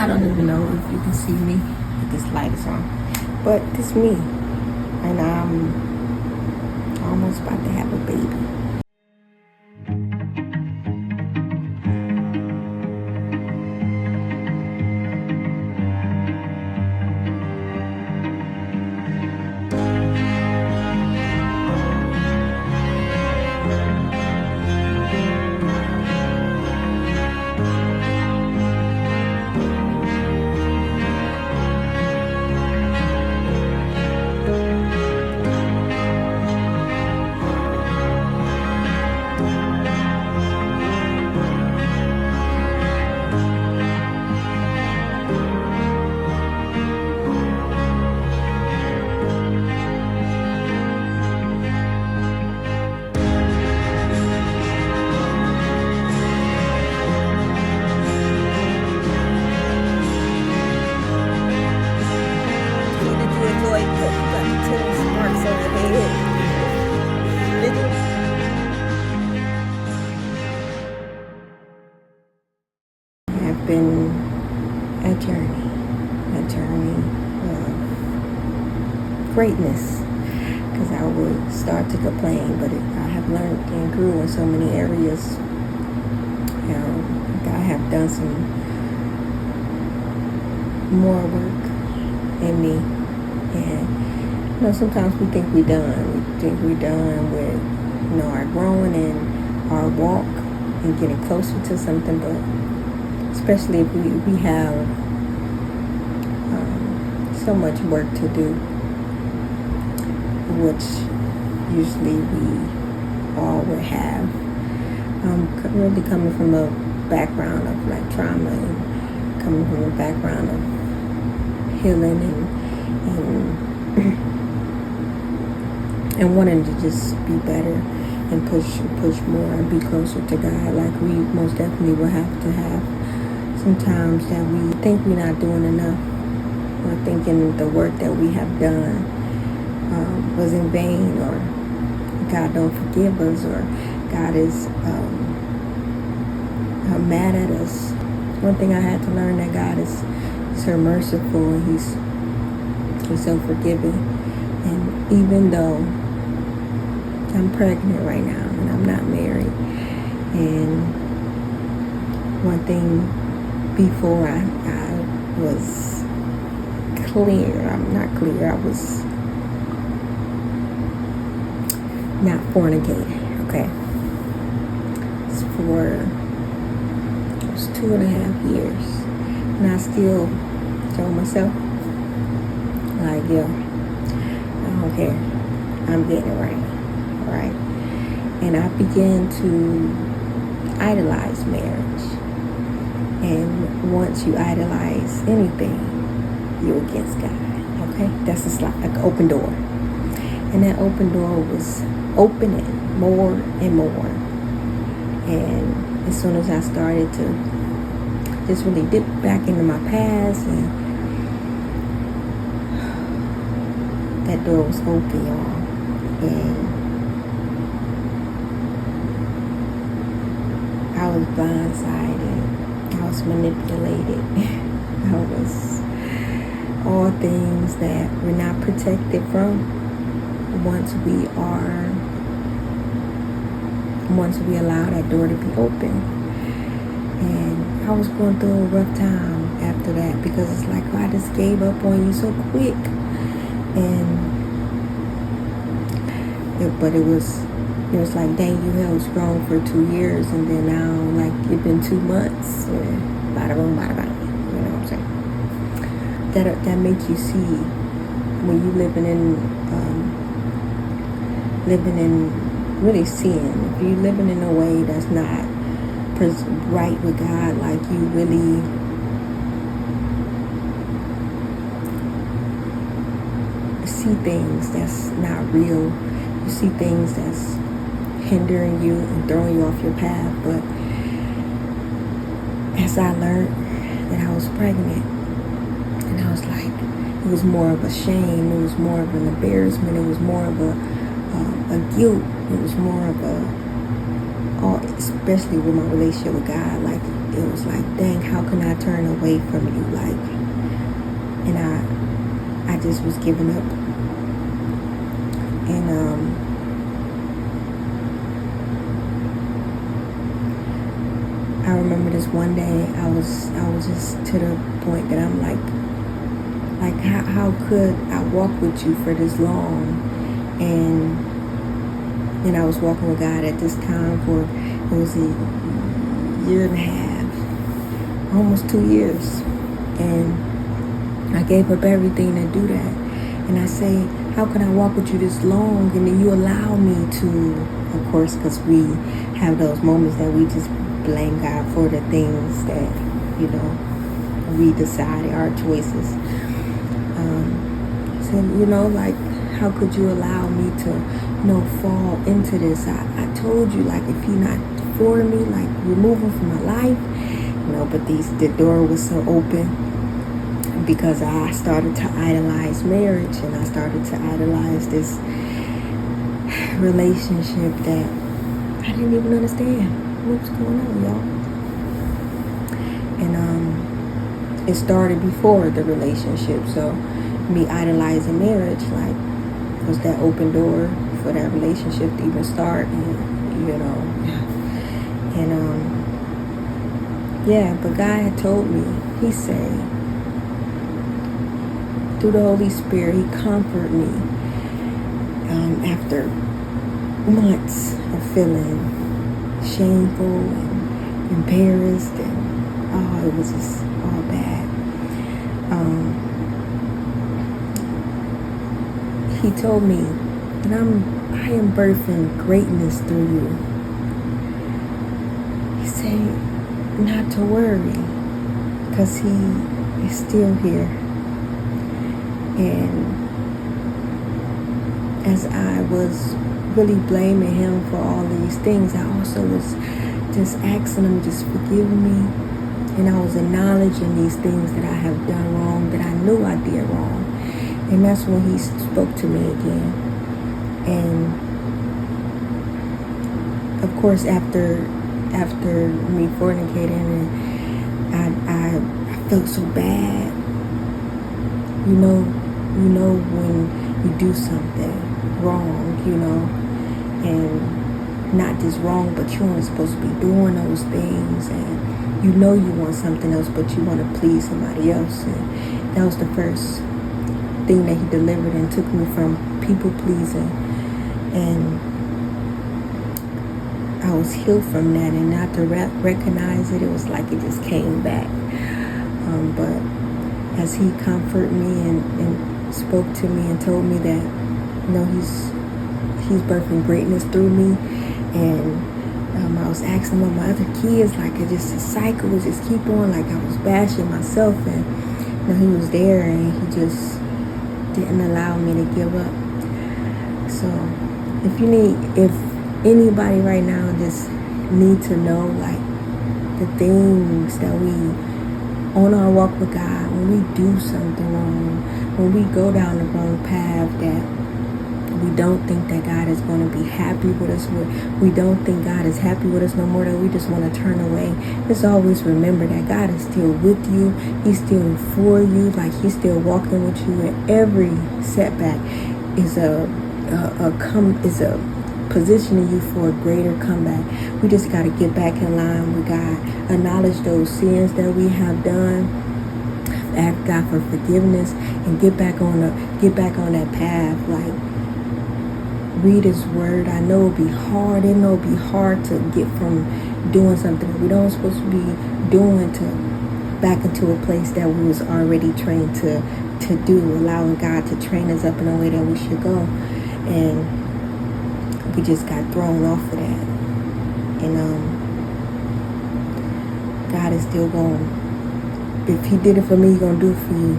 don't even know if you can see me if this light is on, but it's me, and I'm almost about to have a baby. Have been a journey of greatness, because I would start to complain, but I have learned and grew in so many areas. I have done some more work in me, and sometimes we think we're done. We think we're done with our growing and our walk and getting closer to something, but especially if we have so much work to do, which usually we all would have. Really coming from a background of like trauma, and coming from a background of healing and wanting to just be better and push more and be closer to God. Like we most definitely will have to have sometimes that we think we're not doing enough, or thinking the work that we have done was in vain, or God don't forgive us, or God is mad at us. One thing I had to learn, that God is so merciful, and He's so forgiving. And even though I'm pregnant right now and I'm not married, and one thing before I was clear, I'm not clear, I was not fornicating, okay? It's for 2.5 years, and I still told myself, like, yo, I don't care, I'm getting it right, all right? And I began to idolize marriage, and once you idolize anything, you're against God, okay? That's just like an open door, and that open door was opening more and more, and as soon as I started to just really dip back into my past, and that door was open, y'all, and I was blindsided, I was manipulated, I was all things that we're not protected from once we allow that door to be open. And I was going through a rough time after that, because it's like, I just gave up on you so quick. But it was like, dang, you held strong for 2 years, and then now, like, it's been 2 months, and bada boom, bada bada, you know what I'm saying? That makes you see, when you living in really sin, if you living in a way that's not right with God, like you really see things that's not real, you see things that's hindering you and throwing you off your path. But as I learned that I was pregnant, and I was like, it was more of a shame, it was more of an embarrassment, it was more of a guilt, it was more of especially with my relationship with God, like it was like, dang, how can I turn away from you? Like, and I just was giving up. And I remember this one day I was just to the point that I'm like how could I walk with you for this long? And I was walking with God at this time for, it was a year and a half, almost 2 years. And I gave up everything to do that. And I say, how can I walk with you this long? And then you allow me to, of course, because we have those moments that we just blame God for the things that, we decided, our choices. Said, like, how could you allow me to, fall into this? I told you, like, if he not for me, like, remove him from my life, but the door was so open because I started to idolize marriage, and I started to idolize this relationship that I didn't even understand what was going on, y'all. And it started before the relationship, so me idolizing marriage, like, was that open door for that relationship to even start, and but God had told me, he said, through the Holy Spirit, he comforted me after months of feeling shameful and embarrassed, and it was just all bad. He told me that I am birthing greatness through you. He said not to worry, because he is still here. And as I was really blaming him for all these things, I also was just asking him, just forgive me. And I was acknowledging these things that I have done wrong, that I knew I did wrong. And that's when he spoke to me again. And of course, after me fornicating, and I felt so bad. When you do something wrong, and not just wrong, but you weren't supposed to be doing those things, and you want something else, but you want to please somebody else. And that was the first thing that he delivered and took me from people pleasing. And I was healed from that, and not to recognize it, it was like it just came back. But as he comforted me and spoke to me and told me that, he's birthing greatness through me. And I was asking about my other kids, like, it just, the cycle would just keep on, like I was bashing myself, and he was there, and he just didn't allow me to give up. So if anybody right now just need to know, like, the things that we on our walk with God, when we do something wrong, when we go down the wrong path, that we don't think that God is going to be happy with us, we don't think God is happy with us no more, that we just want to turn away, just always remember that God is still with you. He's still for you. Like, he's still walking with you, and every setback is a positioning you for a greater comeback. We just got to get back in line with God, acknowledge those sins that we have done, ask God for forgiveness, and get back on that path. Like, read his word. I know it'll be hard. I know it'll be hard to get from doing something that we don't supposed to be doing to back into a place that we was already trained to do, allowing God to train us up in a way that we should go. And we just got thrown off of that. And God is still going. If he did it for me, he's going to do it for you.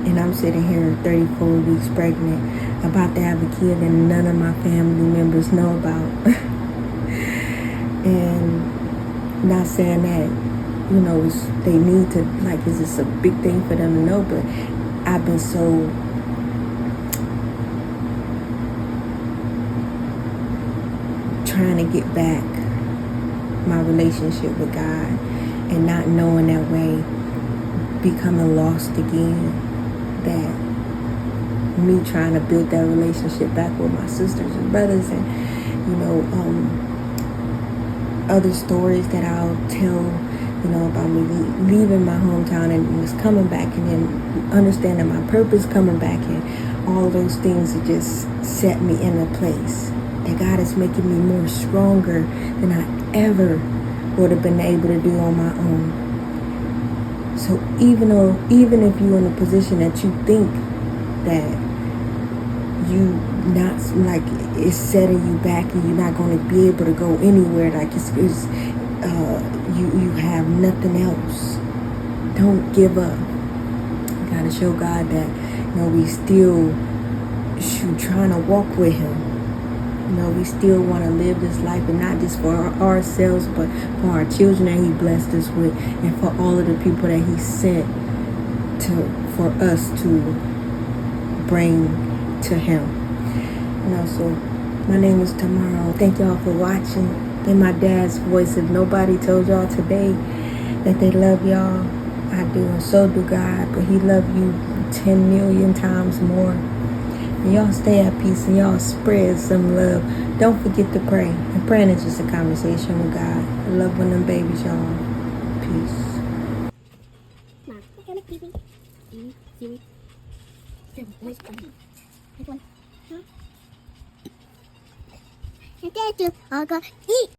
And I'm sitting here 34 weeks pregnant, about to have a kid that none of my family members know about. And not saying that, they need to, like, it's just a big thing for them to know, but I've been so trying to get back my relationship with God, and not knowing that way, becoming lost again, that me trying to build that relationship back with my sisters and brothers, and other stories that I'll tell, about me leaving my hometown and just coming back, and then understanding my purpose, coming back, and all those things that just set me in a place that God is making me more stronger than I ever would have been able to do on my own. So even if you're in a position that you think that you not, like, it's setting you back and you're not going to be able to go anywhere, like you have nothing else, don't give up. You gotta show God that we still trying to walk with him. We still want to live this life, and not just for ourselves, but for our children that he blessed us with, and for all of the people that he sent for us to bring to him. So my name is Tamara. Thank y'all for watching. In my dad's voice, if nobody told y'all today that they love y'all, I do, and so do God, but he loves you 10 million times more. And y'all stay at peace, and y'all spread some love. Don't forget to pray, and praying is just a conversation with God. I love when them babies, y'all. Peace. Eat.